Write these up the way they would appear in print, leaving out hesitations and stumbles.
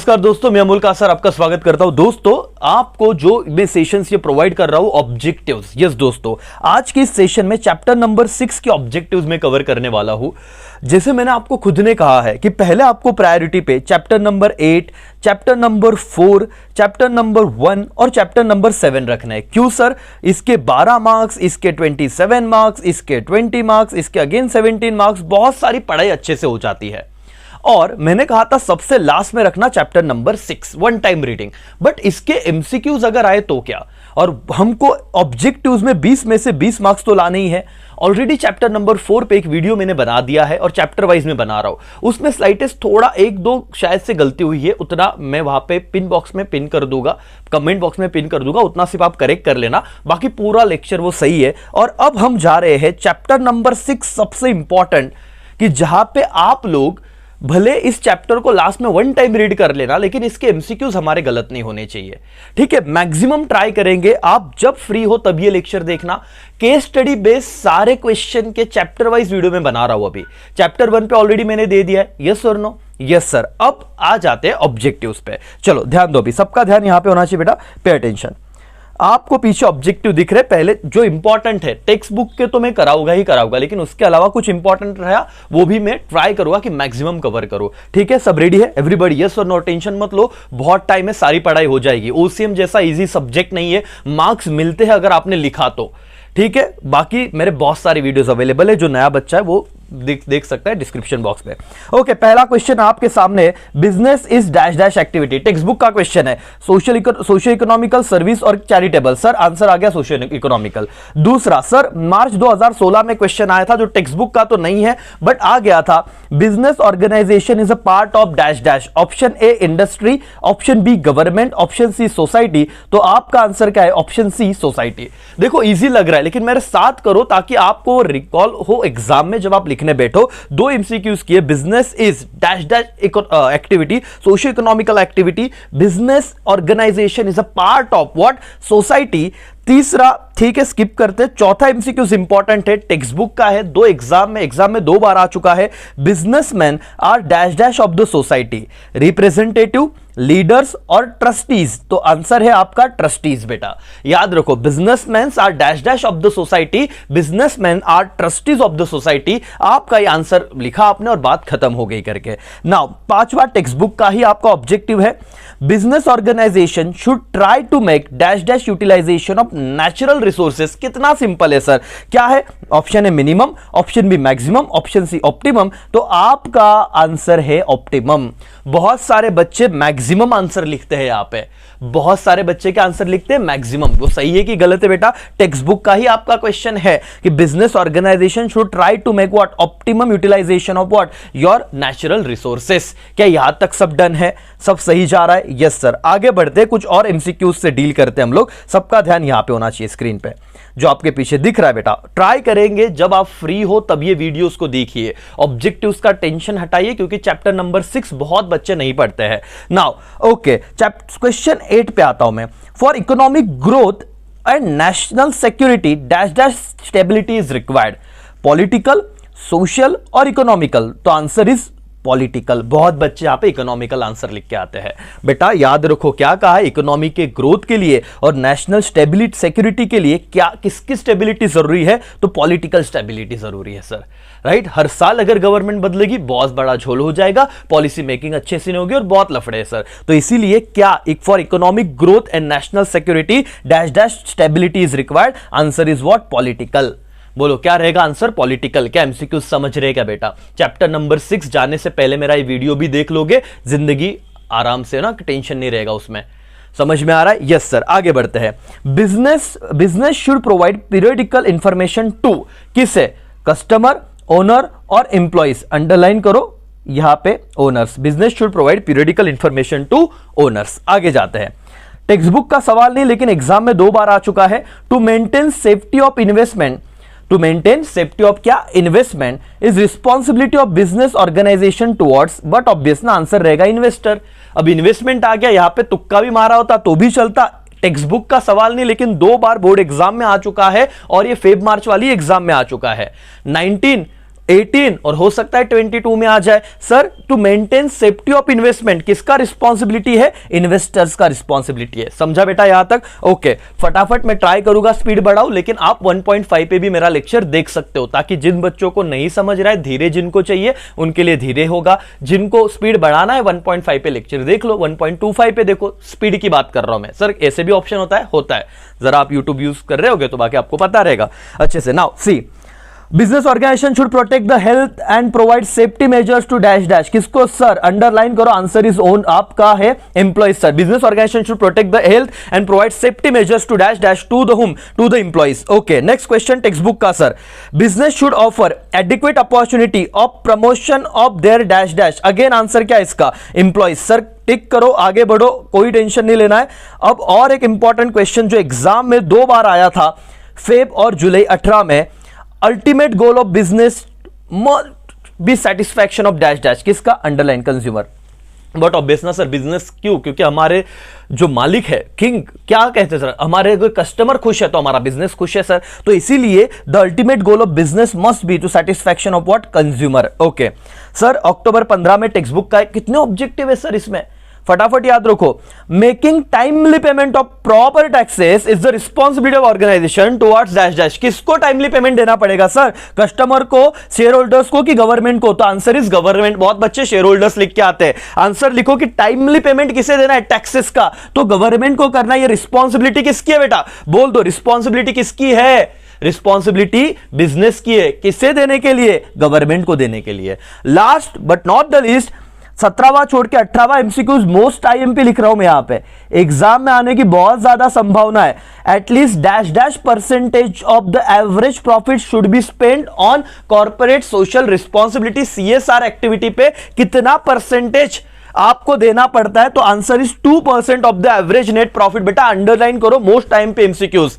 नमस्कार दोस्तों, मैं अमोल कासर आपका स्वागत करता हूं। दोस्तों, आपको जो मैं सेशंस ये प्रोवाइड कर रहा हूं ऑब्जेक्टिव्स, यस दोस्तों, आज के इस सेशन में चैप्टर नंबर 6 के ऑब्जेक्टिव्स में कवर करने वाला हूं। जैसे मैंने आपको खुद ने कहा है कि पहले आपको प्रायोरिटी पे chapter number 8, chapter number 4, chapter number 1 और चैप्टर नंबर 7 रखना है। क्यों सर? इसके 12 मार्क्स, इसके 27 मार्क्स, इसके 20 मार्क्स, इसके अगेन 17 मार्क्स, बहुत सारी पढ़ाई अच्छे से हो जाती है। और मैंने कहा था सबसे लास्ट में रखना chapter number 6, one time reading. But इसके एमसीक्यूज अगर आए तो क्या? और हमको ऑब्जेक्टिव्स में 20 में से 20 मार्क्स तो लाने ही है। ऑलरेडी चैप्टर नंबर 4 पे एक वीडियो मैंने बना दिया है और चैप्टर वाइज में बना रहा हूं। उसमें स्लाइटेस्ट थोड़ा एक दो शायद से गलती हुई है, उतना मैं वहां पे पिन बॉक्स में पिन कर दूंगा, कमेंट बॉक्स में पिन कर दूंगा, उतना सिर्फ आप करेक्ट कर लेना, बाकी पूरा लेक्चर वो सही है। और अब हम जा रहे हैं चैप्टर नंबर 6, सबसे इंपॉर्टेंट, कि जहां पे आप लोग भले इस चैप्टर को लास्ट में वन टाइम रीड कर लेना, लेकिन इसके एमसीक्यूज हमारे गलत नहीं होने चाहिए। ठीक है, मैक्सिमम ट्राई करेंगे। आप जब फ्री हो तब ये लेक्चर देखना। केस स्टडी बेस्ड सारे क्वेश्चन के चैप्टर वाइज वीडियो में बना रहा हूं। अभी चैप्टर 1 पे ऑलरेडी मैंने दे दिया है, यस और नो? Yes sir. अब आ जाते हैं ऑब्जेक्टिव्स पे। चलो ध्यान दो, अभी सबका ध्यान यहां पे होना चाहिए बेटा, पे अटेंशन। आपको पीछे ऑब्जेक्टिव दिख रहे, पहले जो इंपॉर्टेंट है टेक्स्ट बुक के तो मैं कराऊंगा ही कराऊंगा, लेकिन उसके अलावा कुछ इंपॉर्टेंट रहा वो भी मैं ट्राई करूंगा कि मैक्सिमम कवर करूं। ठीक है, सब रेडी है एवरीबॉडी? यस और नो? टेंशन मत लो, बहुत टाइम है, सारी पढ़ाई हो जाएगी। ओसीएम जैसा इजी सब्जेक्ट नहीं है, मार्क्स मिलते हैं अगर आपने लिखा तो। ठीक है, बाकी मेरे बहुत सारे वीडियोस अवेलेबल है, जो नया बच्चा है वो देख सकता है डिस्क्रिप्शन बॉक्स में। ओके, पहला क्वेश्चन आपके सामने, business is dash dash activity. Text book का क्वेश्चन है, सोशल इकोनॉमिकल, सर्विस और चैरिटेबल। सर आंसर आ गया सोशल इकोनॉमिकल। दूसरा, सर मार्च 2016 में क्वेश्चन आया था, जो टेक्स्ट बुक का तो नहीं है बट आ गया था, business organisation is a part of dash dash. Option A industry, option B government, option C society. तो आपका आंसर क्या है? Option C society. देखो इजी लग रहा है, लेकिन मेरे साथ करो ताकि आपको रिकॉल हो एग्जाम में जब आप लिखने बैठो। दो एमसीक्यूज किए, business is dash dash activity, socio economical activity, business organisation is a part of what? Society. तीसरा ठीक है, स्किप करते। चौथा एमसीक्यूज इंपॉर्टेंट है, टेक्स्ट बुक का है, दो एग्जाम में 2 बार आ चुका है। Businessman are dash dash of the society, representative, leaders और ट्रस्टीज। तो आंसर है आपका ट्रस्टीज बेटा, याद रखो। Businessman are dash dash of the society, businessman are trustees of the society. आपका ये आंसर लिखा आपने और बात खत्म हो गई करके। नाउ पांचवा टेक्स्ट बुक का ही आपका ऑब्जेक्टिव है, business organisation should try to make dash dash utilisation of natural resources. कितना सिंपल है सर, क्या है? ऑप्शन है minimum, option B maximum, option C optimum. तो आपका आंसर है ऑप्टिमम। बहुत सारे बच्चे मैक्सिमम आंसर लिखते हैं, यहां पे बहुत सारे बच्चे के आंसर लिखते हैं मैक्सिमम। वो सही है कि गलत है बेटा? टेक्स्ट बुक का ही आपका क्वेश्चन है कि business organisation should try to make what? Optimum utilisation of what? Your natural resources. क्या यहां तक सब डन है? सब सही जा रहा है? Yes sir. आगे बढ़ते, कुछ और एमसीक्यूज से डील करते हैं हम लोग। सबका ध्यान यहां पे होना चाहिए स्क्रीन पे, जो आपके पीछे दिख रहा है बेटा। ट्राई करेंगे जब आप फ्री हो तब ये वीडियोस को देखिए। ऑब्जेक्टिव्स का टेंशन हटाइए, क्योंकि चैप्टर नंबर 6 बहुत बच्चे नहीं पढ़ते हैं। नाउ ओके, क्वेश्चन 8 पे आता हूं मैं। For economic growth and national security dash dash stability is required. Political, social और इकोनॉमिकल। तो आंसर इज पॉलिटिकल। बहुत बच्चे यहां पे इकोनॉमिकल आंसर लिख के आते हैं। बेटा याद रखो क्या कहा है, इकोनॉमी के ग्रोथ के लिए और नेशनल स्टेबिलिटी सिक्योरिटी के लिए क्या किसकी स्टेबिलिटी जरूरी है? तो पॉलिटिकल स्टेबिलिटी जरूरी है सर, राइट? हर साल अगर गवर्नमेंट बदलेगी बहुत बड़ा झोल हो जाएगा, पॉलिसी मेकिंग अच्छे से नहीं होगी और बहुत लफड़े है सर। तो इसीलिए क्या for economic growth and national security dash dash stability is required. Answer is what? Political. बोलो क्या रहेगा आंसर? पॉलिटिकल। क्या एमसीक्यू समझ रहे क्या बेटा? चैप्टर नंबर 6 जाने से पहले मेरा ये वीडियो भी देख लोगे, जिंदगी आराम से ना, टेंशन नहीं रहेगा उसमें। समझ में आ रहा है? Yes sir. आगे बढ़ते हैं। Business should provide periodical information to, किसे? कस्टमर, ओनर और एम्प्लॉइज। अंडरलाइन करो यहां पे owners. Business should provide periodical information to owners. आगे जाते हैं। टेक्स्ट बुक का सवाल नहीं, लेकिन एग्जाम में 2 बार आ चुका है। To maintain safety of investment, to maintain safety of क्या? Investment is responsibility of business organization towards, but obvious ना आंसर रहेगा इन्वेस्टर। अब इन्वेस्टमेंट आ गया, यहां पे तुक्का भी मारा होता तो भी चलता। टेक्स्ट बुक का सवाल नहीं, लेकिन 2 बार बोर्ड एग्जाम में आ चुका है और ये फेब मार्च वाली एग्जाम में आ चुका है। 18 और हो सकता है 22 में आ जाए। Sir to maintain safety of investment किसका रिस्पॉन्सिबिलिटी है? इन्वेस्टर्स का रिस्पॉन्सिबिलिटी है। समझा बेटा यहां तक? ओके, फटाफट मैं ट्राई करूंगा स्पीड बढ़ाऊं, लेकिन आप 1.5 पे भी मेरा लेक्चर देख सकते हो, ताकि जिन बच्चों को नहीं समझ रहा है, धीरे जिनको चाहिए उनके लिए धीरे होगा, जिनको स्पीड बढ़ाना है 1.5 पे लेक्चर देख लो, 1.25 पे देखो। स्पीड की बात कर रहा हूं मैं। सर ऐसे भी ऑप्शन होता है? होता है। जरा आप यूट्यूब यूज कर रहे होगे तो बाकी आपको पता रहेगा अच्छे से। Now see, business organisation should protect the health and provide safety measures to dash dash. किसको सर? अंडरलाइन करो, आंसर इज ओन, आपका है employees sir. Business organisation should protect the health and provide safety measures to dash dash to the home, to the employees. Okay, next question text book का sir. Business should offer adequate opportunity of promotion of their dash dash. Again answer क्या है इसका? Employees sir. टिक करो, आगे बढ़ो, कोई tension नहीं लेना है। अब और एक इंपॉर्टेंट क्वेश्चन जो एग्जाम में 2 बार आया था, फेब और जुलाई 18 में। Ultimate goal of business be satisfaction of dash dash. किसका? Underline consumer. बट ऑब्वियस ना सर, बिजनेस क्यों? क्योंकि हमारे जो मालिक है, किंग, क्या कहते हैं सर, हमारे कोई कस्टमर खुश है तो हमारा बिजनेस खुश है सर। तो इसीलिए the ultimate goal of business must be to satisfaction of what? Consumer. Okay sir, अक्टूबर 15 में टेक्स्ट बुक का कितने ऑब्जेक्टिव है सर इसमें? फटाफट याद रखो। Making timely payment of proper taxes is the responsibility of organisation towards dash dash. किसको टाइमली पेमेंट देना पड़ेगा सर? कस्टमर को, शेयर होल्डर्स को, कि गवर्नमेंट को? तो आंसर इज गवर्नमेंट। बहुत बच्चे शेयर होल्डर्स लिख के आते हैं, आंसर लिखो कि टाइमली पेमेंट किसे देना है? टैक्सेस का। तो गवर्नमेंट को करना है। ये रिस्पॉन्सिबिलिटी किसकी है बेटा? बोल दो, रिस्पॉन्सिबिलिटी किसकी है? रिस्पॉन्सिबिलिटी बिजनेस की है। किसे देने के लिए? गवर्नमेंट को देने के लिए। Last but not the least, 17वां छोड़ के 18वां एमसीक्यूज मोस्ट आईएमपी लिख रहा हूं मैं यहां पे, एग्जाम में आने की बहुत ज्यादा संभावना है। At least dash dash percentage of the average profit should be spend on corporate social responsibility, CSR activity पे कितना परसेंटेज आपको देना पड़ता है? तो answer is 2% of the average net profit. बेटा अंडरलाइन करो, मोस्ट टाइम पे एमसीक्यूज।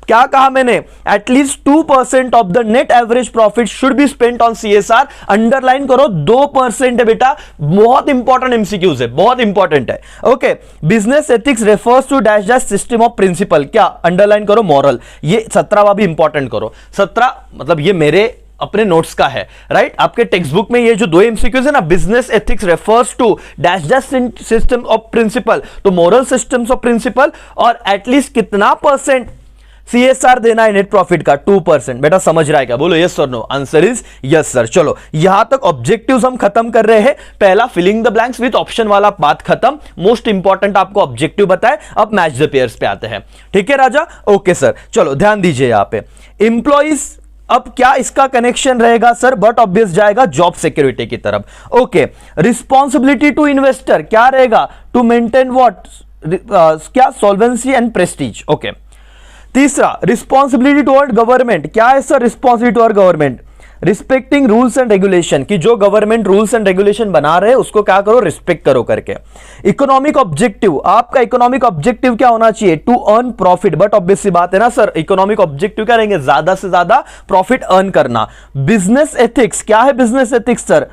क्या कहा मैंने? At least 2% of the net average profit should be spent on CSR. Underline करो, 2% है बेटा। बहुत इंपॉर्टेंट एमसीक्यूज है, बहुत इंपॉर्टेंट है। Okay, business ethics refers to dash dash system of principle. क्या? अंडरलाइन करो, मॉरल। ये 17वां भी इंपॉर्टेंट करो। 17 मतलब ये मेरे अपने नोट्स का है, राइट? आपके टेक्स्ट बुक में ये जो 2 एमसीक्यूज है ना, business ethics refers to dash dash system of principle, तो मॉरल सिस्टम्स ऑफ प्रिंसिपल, और एटलीस्ट कितना परसेंट सीएसआर देना है नेट प्रॉफिट का? 2%। बेटा समझ रहा है क्या? बोलो यस और no. Answer is yes sir. चलो यहां तक ऑब्जेक्टिव्स हम खत्म कर रहे हैं। पहला filling the blanks with option वाला बात खत्म। मोस्ट इंपॉर्टेंट आपको ऑब्जेक्टिव बताए। अब मैच द पेयर्स पे आते हैं। ठीक है राजा? ओके सर, चलो ध्यान दीजिए यहां पे। एम्प्लॉइज, अब क्या इसका कनेक्शन रहेगा सर? बट ऑब्वियस जाएगा जॉब सिक्योरिटी की तरफ। ओके, रिस्पॉन्सिबिलिटी टू इन्वेस्टर क्या रहेगा? To maintain what? क्या? Solvency and prestige. ओके, तीसरा रिस्पॉन्सिबिलिटी टुवर्ड गवर्नमेंट क्या है sir? Responsibility toward government respecting rules and regulation, की जो गवर्नमेंट रूल्स एंड रेगुलेशन बना रहे हैं उसको क्या करो? रिस्पेक्ट करो करके। इकोनॉमिक ऑब्जेक्टिव, आपका इकोनॉमिक ऑब्जेक्टिव क्या होना चाहिए? To earn profit. But obvious सी बात है ना सर, इकोनॉमिक ऑब्जेक्टिव क्या रहेंगे? ज्यादा से ज्यादा प्रॉफिट अर्न करना। बिजनेस एथिक्स क्या है? Business ethics sir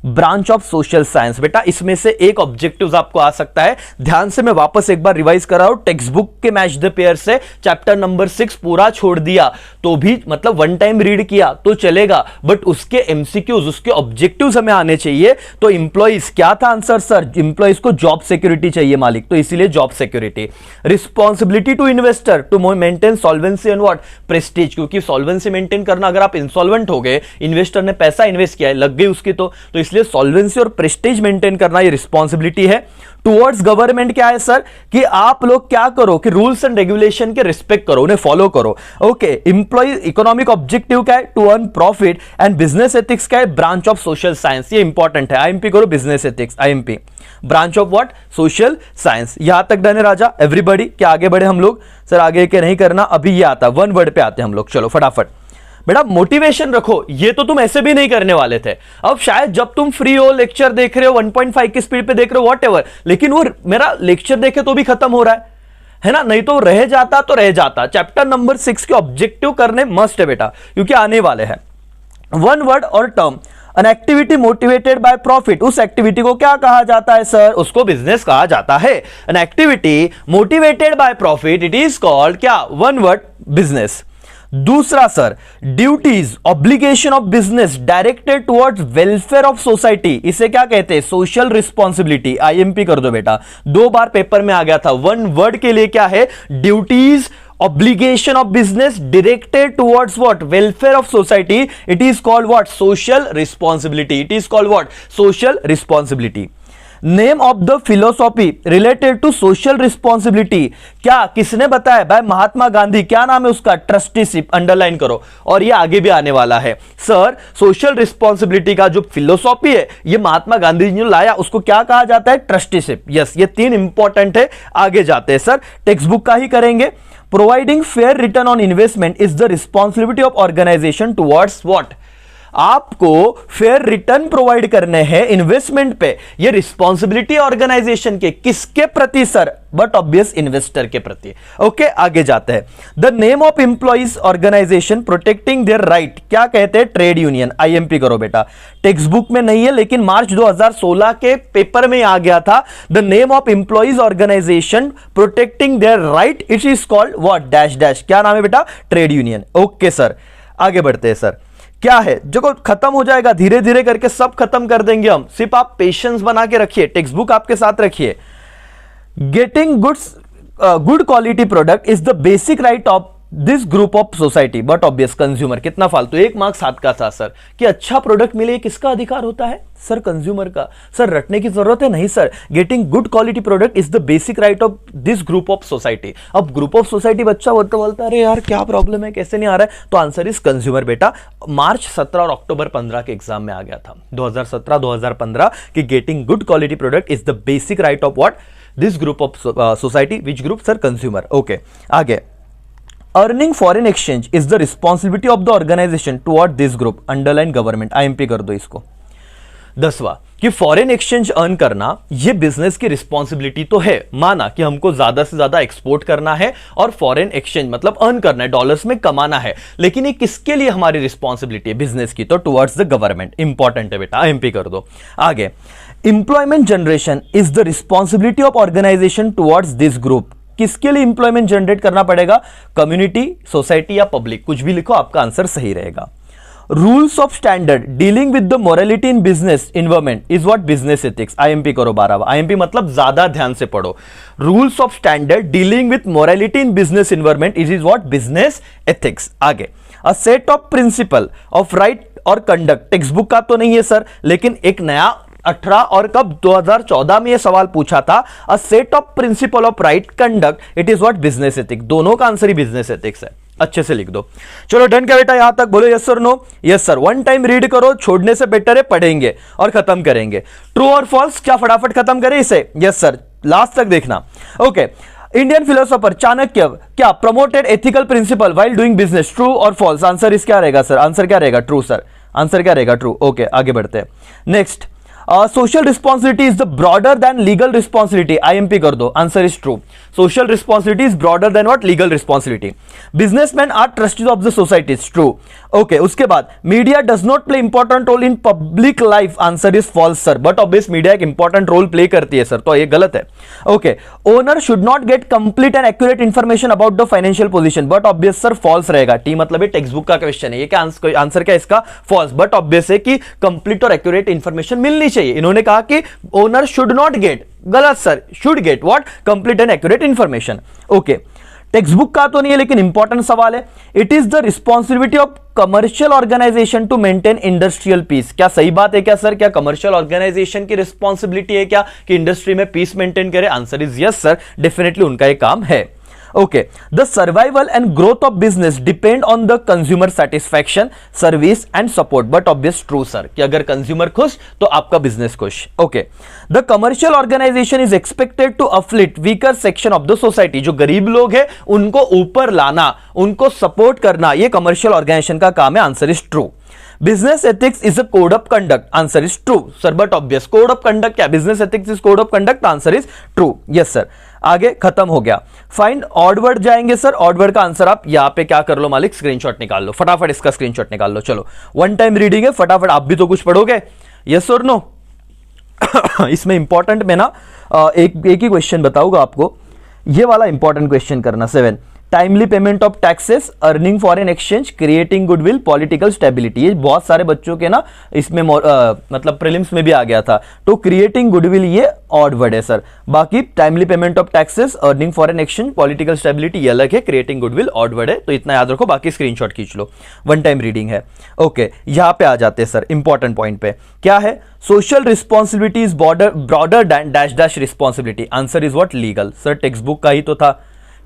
branch of social science. बेटा इसमें से एक ऑब्जेक्टिव आपको आ सकता है। ध्यान से मैं वापस एक बार रिवाइज कर रहा हूं, टेक्स्ट बुक के मैच द पेयर से चैप्टर नंबर 6 पूरा छोड़ दिया तो भी, मतलब 1 टाइम रीड किया तो चलेगा, बट उसके एमसीक्यूज, उसके ऑब्जेक्टिव्स हमें आने चाहिए। तो इंप्लॉइज क्या था आंसर सर? इंप्लॉइज को जॉब सिक्योरिटी चाहिए मालिक, तो इसीलिए job security. Responsibility to investor to maintain solvency and what? Prestige, क्योंकि सॉल्वेंसी मेंटेन करना, अगर आप इंसॉल्वेंट हो गए, इन्वेस्टर ने पैसा इन्वेस्ट किया है, लग गई उसकी, तो इसलिए सॉल्वेंसी और प्रेस्टीज मेंटेन करना ये रिस्पॉन्सिबिलिटी है। टुवर्ड्स गवर्नमेंट क्या है सर? कि आप लोग क्या करो कि रूल्स एंड रेगुलेशन के रिस्पेक्ट करो, उन्हें फॉलो करो। ओके, इंप्लॉय इकोनॉमिक ऑब्जेक्टिव क्या है? To earn profit. And business ethics क्या है? Branch of social science. ये इंपॉर्टेंट है, आईएमपी करो, business ethics IMP, branch of what? Social science. यहां तक डन है राजा? एवरीबॉडी, क्या आगे बढ़े हम लोग? सर आगे के नहीं करना, अभी ये आता 1 वर्ड पे आते हैं हम लोग। चलो फटाफट बेटा मोटिवेशन रखो, ये तो तुम ऐसे भी नहीं करने वाले थे। अब शायद जब तुम फ्री हो, लेक्चर देख रहे हो, 1.5 की स्पीड पे देख रहे हो, व्हाटएवर, लेकिन वो मेरा लेक्चर देखे तो भी खत्म हो रहा है ना? नहीं तो रह जाता तो रह जाता। चैप्टर नंबर 6 के ऑब्जेक्टिव करने मस्ट है बेटा, क्योंकि आने वाले हैं। 1 वर्ड और term, an activity motivated by profit, उस एक्टिविटी को क्या कहा जाता है सर? उसको बिजनेस कहा जाता है। An activity motivated by profit, it is called क्या? 1 वर्ड, बिजनेस। दूसरा sir, duties obligation of business directed towards welfare of society, इसे क्या कहते हैं? Social responsibility. आईएमपी कर दो बेटा, 2 बार पेपर में आ गया था। वन वर्ड के लिए क्या है? Duties obligation of business directed towards what? Welfare of society. It is called what? Social responsibility. It is called what? Social responsibility. Name of the philosophy related to social responsibility. क्या किसने बताया? भाई महात्मा गांधी। क्या नाम है उसका? ट्रस्टीशिप। अंडरलाइन करो, और ये आगे भी आने वाला है। सर, सोशल रिस्पॉन्सिबिलिटी का जो फिलोसॉफी है ये महात्मा गांधी जी ने लाया, उसको क्या कहा जाता है? ट्रस्टीशिप। यस, ये 3 इंपॉर्टेंट है। आगे जाते हैं सर, टेक्स्ट बुक का ही करेंगे। Providing fair return on investment is the responsibility of organisation towards what? आपको फेयर रिटर्न प्रोवाइड करने हैं इन्वेस्टमेंट पे, ये रिस्पॉन्सिबिलिटी ऑर्गेनाइजेशन के किसके प्रति सर? बट ऑब्वियस इन्वेस्टर के प्रति। ओके, आगे जाते हैं। The name of employees organisation protecting their right, क्या कहते हैं? Trade union. आईएमपी करो बेटा, टेक्स्ट बुक में नहीं है लेकिन मार्च 2016 के पेपर में आ गया था। The name of employees organisation protecting their right, it is called what? Dash dash. क्या नाम है बेटा? Trade union. ओके सर, आगे बढ़ते हैं सर। क्या है जो खत्म हो जाएगा धीरे धीरे करके, सब खत्म कर देंगे हम, सिर्फ आप पेशेंस बना के रखिए, टेक्स्ट बुक आपके साथ रखिए। Getting good quality product is the basic right of this group of society but obvious consumer. कितना फालतू, 1 मार्क्स 7 का था सर, कि अच्छा प्रोडक्ट मिले किसका अधिकार होता है? सर कंज्यूमर का। सर रटने की जरूरत है नहीं sir, getting good quality product is the basic right of this group of society. अब ग्रुप ऑफ सोसाइटी बच्चा बोलता है अरे यार क्या प्रॉब्लम है, कैसे नहीं आ रहा है? तो आंसर इज कंज्यूमर बेटा। मार्च 17 और अक्टूबर 15 के एग्जाम में आ गया था, 2017-2015 कि getting good quality product is the basic right of what? This group of society. Which group sir? Consumer. Okay, आगे। Earning foreign exchange is the responsibility of the organisation toward this group. Underline government. IMP कर दो इसको। 10वां कि foreign exchange earn करना ये business की responsibility तो है, माना कि हमको ज्यादा से ज्यादा एक्सपोर्ट करना है और फॉरेन एक्सचेंज मतलब अर्न करना है, डॉलर्स में कमाना है, लेकिन ये किसके लिए हमारी रिस्पॉन्सिबिलिटी है? बिजनेस की। तो टुवर्ड्स द गवर्नमेंट। इंपॉर्टेंट है बेटा, आईएमपी कर दो। आगे, employment generation is the responsibility of organisation towards this group. किसके लिए इंप्लॉयमेंट जनरेट करना पड़ेगा? कम्युनिटी, सोसाइटी या पब्लिक, कुछ भी लिखो, आपका आंसर सही रहेगा। Rules of standard dealing with the morality in business environment is what? Business ethics. IMP करो 12वां। आईएमपी मतलब ज्यादा ध्यान से पढ़ो। Rules of standard dealing with morality in business environment is what? Business ethics. आगे, a set of principle of right और conduct. Text book का तो नहीं है सर, लेकिन एक नया 18 और कब 2014 में यह सवाल पूछा था। अ set of principle of right conduct, it is what? Business ethics. दोनों का आंसर ही बिजनेस एथिक्स है। अच्छे से लिख दो। चलो डन क्या बेटा, यहां तक बोलो yes sir no? Yes sir. 1 time read करो, छोड़ने से बेटर है पढ़ेंगे और खत्म करेंगे। ट्रू और फॉल्स, क्या फटाफट खत्म करें इसे? यस सर, लास्ट तक देखना। ओके, इंडियन फिलोसोफर चाणक्य क्या promoted ethical principle while doing business? True और फॉल्स? आंसर इस क्या रहेगा सर? आंसर क्या रहेगा? True sir. आंसर क्या रहेगा? ट्रू। ओके, आगे बढ़ते हैं। Next, social responsibility is the broader than legal responsibility. IMP कर दो, answer is true. Social responsibility is broader than what? Legal responsibility. Businessman are trustees of the society. True. Okay, उसके बाद media does not play important role in public life. Answer is false sir, but obvious media एक important role play करती है sir, तो ये गलत है। Okay, owner should not get complete and accurate information about the financial position, but obvious sir false रहेगा। T मतलब ये टेक्स्ट बुक का क्वेश्चन है, ये क्या आंसर क्या इसका? फॉल्स। बट ऑब्वियस है कि कंप्लीट और एक्यूरेट इंफॉर्मेशन मिलनी चाहिए। इन्होंने कहा कि ओनर शुड नॉट गेट, गलत sir, should get what? Complete and accurate information. Okay, text book का तो नहीं है लेकिन इंपॉर्टेंट सवाल है। It is the responsibility of commercial organisation to maintain industrial peace. क्या सही बात है क्या सर? क्या कमर्शियल ऑर्गेनाइजेशन की रिस्पॉन्सिबिलिटी है क्या कि इंडस्ट्री में पीस मेंटेन करे? Answer is yes sir, definitely उनका ये काम है। Okay, the survival and growth of business depend on the consumer satisfaction, service and support, but obvious true sir कि अगर कंज्यूमर खुश तो आपका बिजनेस खुश। Okay, the commercial organisation is expected to uplift weaker section of the society. जो गरीब लोग हैं उनको ऊपर लाना, उनको सपोर्ट करना, ये कमर्शियल ऑर्गेनाइजेशन का काम है। Answer is true. Business ethics is a code of conduct. Answer is true sir, but obvious code of conduct क्या? Business ethics is code of conduct. Answer is true. Yes sir. आगे खत्म हो गया। Find odd word जाएंगे sir. Odd word का answer आप यहां पे क्या कर लो मालिक? स्क्रीनशॉट निकाल लो, फटाफट इसका स्क्रीनशॉट निकाल लो। चलो 1 टाइम रीडिंग है, फटाफट आप भी तो कुछ पढ़ोगे। यस और नो? इसमें इंपॉर्टेंट में ना एक ही क्वेश्चन बताऊंगा आपको, ये वाला इंपॉर्टेंट क्वेश्चन करना। 7, timely payment of taxes, earning foreign exchange, creating goodwill, political stability. ये बहुत सारे बच्चों के ना इसमें मतलब प्रीलिम्स में भी आ गया था। तो क्रिएटिंग गुडविल ये ऑड वर्ड है सर। बाकी timely payment of taxes, earning foreign exchange, political stability ये अलग है, क्रिएटिंग गुडविल ऑड वर्ड है। तो इतना याद रखो, बाकी स्क्रीनशॉट खींच लो, वन टाइम रीडिंग है। ओके, यहां पे आ जाते हैं सर इंपॉर्टेंट पॉइंट पे। क्या है? Social responsibility is broader dash dash responsibility. Answer is what? Legal. Sir text book का ही तो था,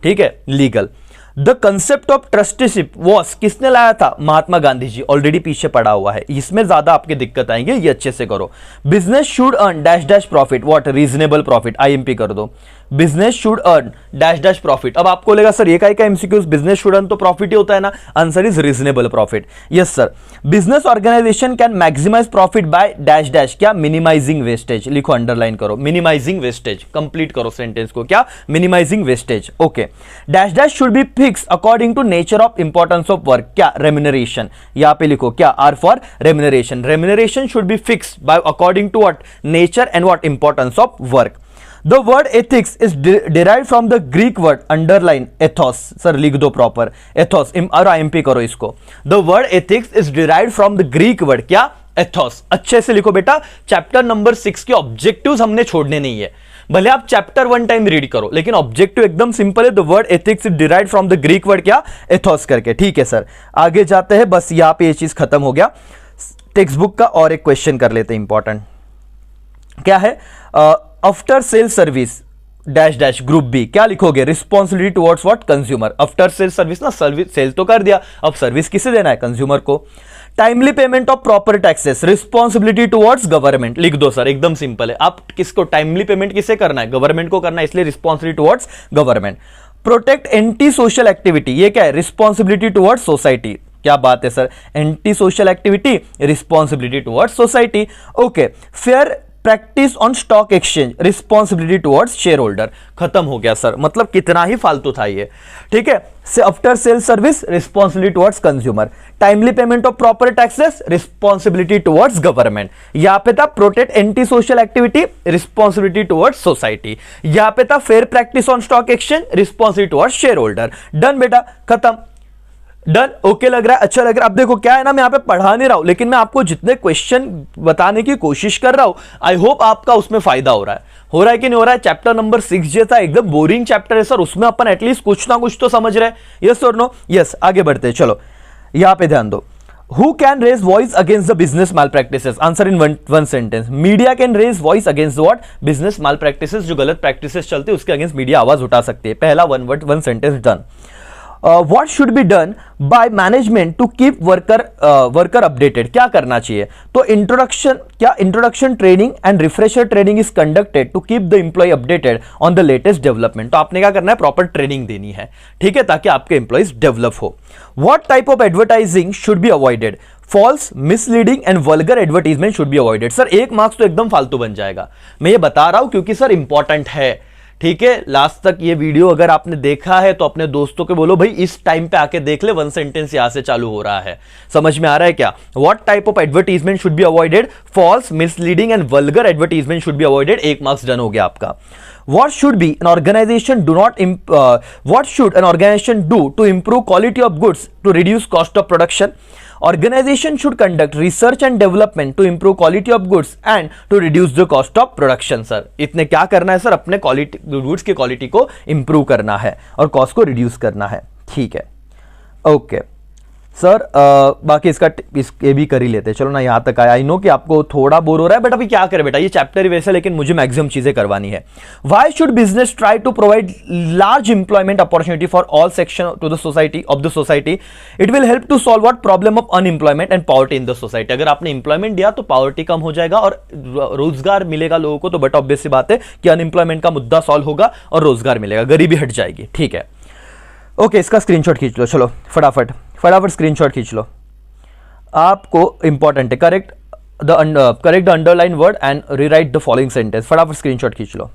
ठीक है, legal. The concept of trusteeship was, किसने लाया था? महात्मा गांधी जी। ऑलरेडी पीछे पड़ा हुआ है, इसमें ज्यादा आपके दिक्कत आएंगे, ये अच्छे से करो। Business should earn dash dash profit, what? Reasonable profit. IMP कर दो। Business should earn dash dash profit. अब आपको लेगा सर ये का एमसीक्यूज, बिजनेस शुड अर्न तो प्रॉफिट ही होता है ना। Answer is reasonable profit. Yes sir. Business organisation can maximise profit by dash dash, क्या? Minimising wastage. लिखो, अंडरलाइन करो, मिनिमाइजिंग वेस्टेज। कंप्लीट करो सेंटेंस को, क्या? Minimising wastage. Okay. Dash dash should be fix according to nature of importance of work, क्या? Remuneration. यहां पे लिखो क्या? R for remuneration. Remuneration should be fixed by according to what? Nature and what? Importance of work. The word ethics is derived from the Greek word, underline, ethos. Sir लिख दो proper, ethos। और IMP करो इसको। The word ethics is derived from the Greek word, क्या? ethos। अच्छे से लिखो बेटा। चैप्टर नंबर 6 के ऑब्जेक्टिव्स हमने छोड़ने नहीं है। भले आप चैप्टर 1 टाइम रीड करो, लेकिन ऑब्जेक्टिव एकदम सिंपल है। The word ethics is derived from the Greek word, क्या? एथोस करके। ठीक है सर, आगे जाते हैं। बस यहां पे ये चीज खत्म हो गया। टेक्स्ट बुक का और एक क्वेश्चन कर लेते हैं, इंपॉर्टेंट। क्या है? After sale service dash dash group B, क्या लिखोगे? Responsibility towards what? Consumer. After sale service ना, सर्विस सेल तो कर दिया, अब सर्विस किसे देना है? कंज्यूमर को। Timely payment of proper taxes, responsibility towards government. लिख दो सर, एकदम सिंपल है। आप किसको टाइमली पेमेंट किसे करना है? गवर्नमेंट को करना है, इसलिए responsibility towards government. Protect anti social activity, ये क्या है? Responsibility towards society. क्या बात है sir, anti social activity, responsibility towards society. Okay. Fair practice on stock exchange, responsibility towards share holder. खत्म हो गया सर, मतलब कितना ही फालतू था ये। ठीक है। After sale service, responsibility towards consumer. Timely payment of proper taxes, responsibility towards government. यहां पे था protect anti social activity, responsibility towards society. यहां पे था fair practice on stock exchange, responsibility towards share holder. Done बेटा, खत्म। Done. Okay लग रहा है, अच्छा लग रहा है। अब देखो क्या है ना, मैं यहां पे पढ़ा नहीं रहा हूं, लेकिन मैं आपको जितने क्वेश्चन बताने की कोशिश कर रहा हूं, आई होप आपका उसमें फायदा हो रहा है कि नहीं हो रहा है। चैप्टर नंबर 6 जैसा एकदम बोरिंग चैप्टर है सर, उसमें अपन एटलीस्ट कुछ ना कुछ तो समझ रहे हैं। यस और नो? यस। आगे बढ़ते हैं, चलो यहां पे ध्यान दो। Who can raise voice against the business malpractices? Answer in one sentence. Media can raise voice against what? Business malpractices। जो गलत प्रैक्टिसेस चलती है उसके अगेंस्ट मीडिया आवाज उठा सकती है। पहला one word one sentence, done. What should be done by management to keep worker updated? क्या करना चाहिए? तो introduction training and refresher training is conducted to keep the employee updated on the latest development. तो आपने क्या करना है? Proper training देनी है, ठीक है, ताकि आपके एम्प्लॉयज डेवलप हो। What type of advertising should be avoided? False, misleading and vulgar advertisement should be avoided. Sir 1 marks तो एकदम फालतू बन जाएगा, मैं ये बता रहा हूं क्योंकि सर इंपॉर्टेंट है। ठीक है, लास्ट तक ये वीडियो अगर आपने देखा है तो अपने दोस्तों को बोलो भाई इस टाइम पे आके देख ले, वन सेंटेंस यहां से चालू हो रहा है। समझ में आ रहा है क्या? What type of advertisement should be avoided? False, misleading and vulgar advertisement should be avoided. 1 marks done हो गया आपका। What should an organization do to improve quality of goods to reduce cost of production? Organization should conduct research and development to improve quality of goods and to reduce the cost of production। Sir इतने क्या करना है sir? अपने quality goods की quality को improve करना है और कॉस्ट को रिड्यूस करना है। ठीक है, ओके सर। बाकी इसके भी कर ही लेते, चलो ना यहां तक आया। आई नो कि आपको थोड़ा बोर हो रहा है, बट अभी क्या करें बेटा, ये चैप्टर ही वैसे, लेकिन मुझे मैक्सिमम चीजें करवानी है। Why should business try to provide large employment opportunity for all section to the society of the society? It will help to solve what? Problem of unemployment and poverty in the society. अगर आपने employment दिया तो poverty कम हो जाएगा और रोजगार मिलेगा लोगों को, तो बट ऑब्वियस सी बात है कि अनएम्प्लॉयमेंट का मुद्दा सॉल्व होगा और रोजगार मिलेगा, गरीबी हट जाएगी। ठीक है, ओके, इसका स्क्रीनशॉट खींच लो, चलो फटाफट स्क्रीनशॉट खींच लो। आपको इंपॉर्टेंट है, correct the underline word and rewrite the following sentence. फटाफट स्क्रीनशॉट खींच लो।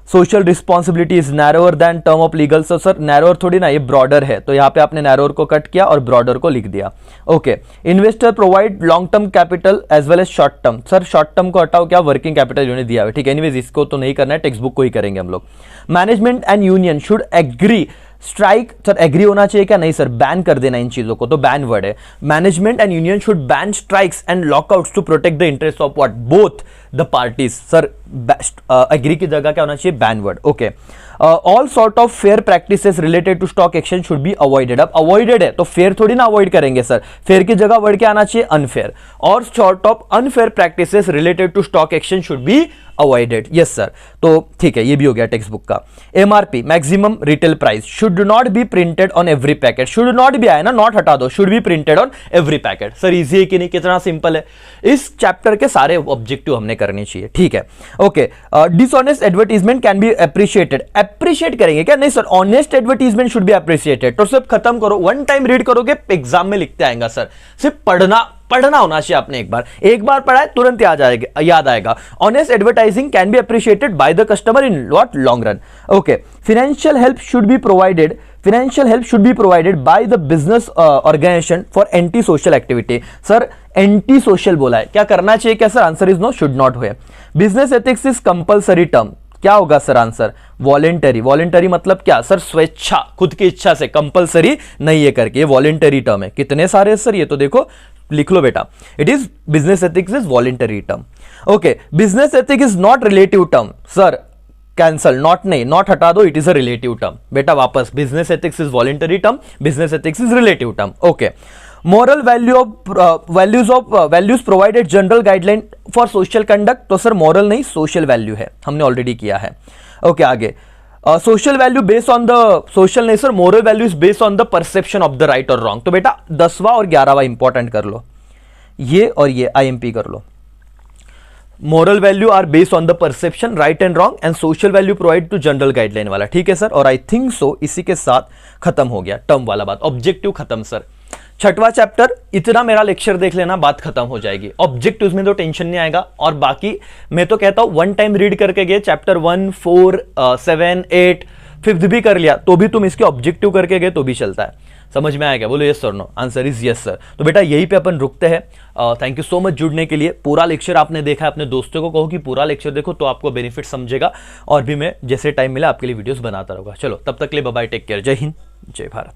Social responsibility is narrower than term of legal. Sir narrower थोड़ी ना, ये ब्रॉडर है, तो यहां पे आपने नैरोअर को कट किया और ब्रॉडर को लिख दिया। Okay, investor provide long term capital as well as short term. Sir short term को हटाओ, क्या वर्किंग कैपिटल इन्होंने दिया है। ठीक है, एनीवेज इसको तो नहीं करना है, टेक्स्ट बुक को ही करेंगे हम लोग। Management and union should agree strike sir agree होना चाहिए क्या? नहीं सर, बैन कर देना इन चीजों को, तो बैन वर्ड है. Management and union should ban strikes and lockouts to protect the interest of what both the parties. Sir agree की जगह क्या होना चाहिए? Ban word. Okay. All sort of fair practices related to stock exchange should be avoided. अब avoided है तो fair थोड़ी ना अवॉइड करेंगे सर, फेयर की जगह वर्ड क्या आना चाहिए? अनफेयर. और sort of unfair practices related to stock exchange should be avoided. Yes sir. तो ठीक है, ये भी हो गया टेक्स्ट बुक का. MRP maximum retail price should not be printed on every packet. Should not भी आया ना, नॉट हटा दो, should be printed on every packet. Sir easy है कि नहीं? कितना सिंपल है. इस चैप्टर के सारे ऑब्जेक्टिव हमने करने चाहिए. ठीक है. Okay. Dishonest advertisement can be appreciated. Appreciate करेंगे क्या? नहीं sir, honest advertisement should be appreciated. तो सिर्फ खत्म करो, वन टाइम रीड करोगे, एग्जाम में लिखते आएगा सर. सिर्फ पढ़ना होना चाहिए आपने. एक बार पढ़ा है तुरंत याद आएगा. Honest advertising can be appreciated by the customer in what long run. Okay. Financial help should be provided by the business organisation for anti social activity. Sir anti social बोला है, क्या करना चाहिए क्या सर? Answer is no, should not हुए. Business ethics is compulsory term. क्या होगा सर आंसर? वॉलेंटरी. वॉलेंटरी मतलब क्या सर? स्वेच्छा, खुद की इच्छा से, कंपल्सरी नहीं है करके, ये वॉलेंटरी टर्म है. कितने सारे सर, ये तो देखो, लिख लो बेटा. It is business ethics is voluntary term. Okay. Business ethic is not relative term. Sir cancel, not नहीं, नॉट हटा दो, it is a relative term. बेटा वापस, business ethics is voluntary term, business ethics is relative term. Okay. Moral values provided general guideline for social conduct. तो sir moral नहीं, social value है, हमने already किया है. ओके. आगे social value based on the social नहीं sir, moral value is based on the perception of the right और wrong. तो बेटा 10वां और 11वां इंपॉर्टेंट कर लो, ये और ये आईएमपी कर लो. Moral value are based on the perception, right and wrong, and social value provide to general guideline वाला. ठीक है सर. और आई थिंक सो इसी के साथ खत्म हो गया टर्म वाला बात. ऑब्जेक्टिव खत्म सर. 6वां चैप्टर, इतना मेरा लेक्चर देख लेना, बात खत्म हो जाएगी. ऑब्जेक्टिव्स में तो टेंशन नहीं आएगा. और बाकी मैं तो कहता हूं वन टाइम रीड करके गए, चैप्टर 1, 4, 7, 8, 5th भी कर लिया तो भी तुम इसके ऑब्जेक्टिव करके गए तो भी चलता है. समझ में आएगा? बोलो yes sir, no. Answer is yes sir. तो बेटा यहीं पे अपन रुकते हैं. थैंक यू सो मच जुड़ने के लिए. पूरा लेक्चर आपने देखा है, अपने दोस्तों को कहो कि पूरा लेक्चर देखो तो आपको बेनिफिट समझेगा. और भी मैं जैसे टाइम मिला आपके लिए वीडियोस बनाता रहूंगा. चलो तब तक के लिए बाय बाय, टेक केयर, जय हिंद, जय भारत.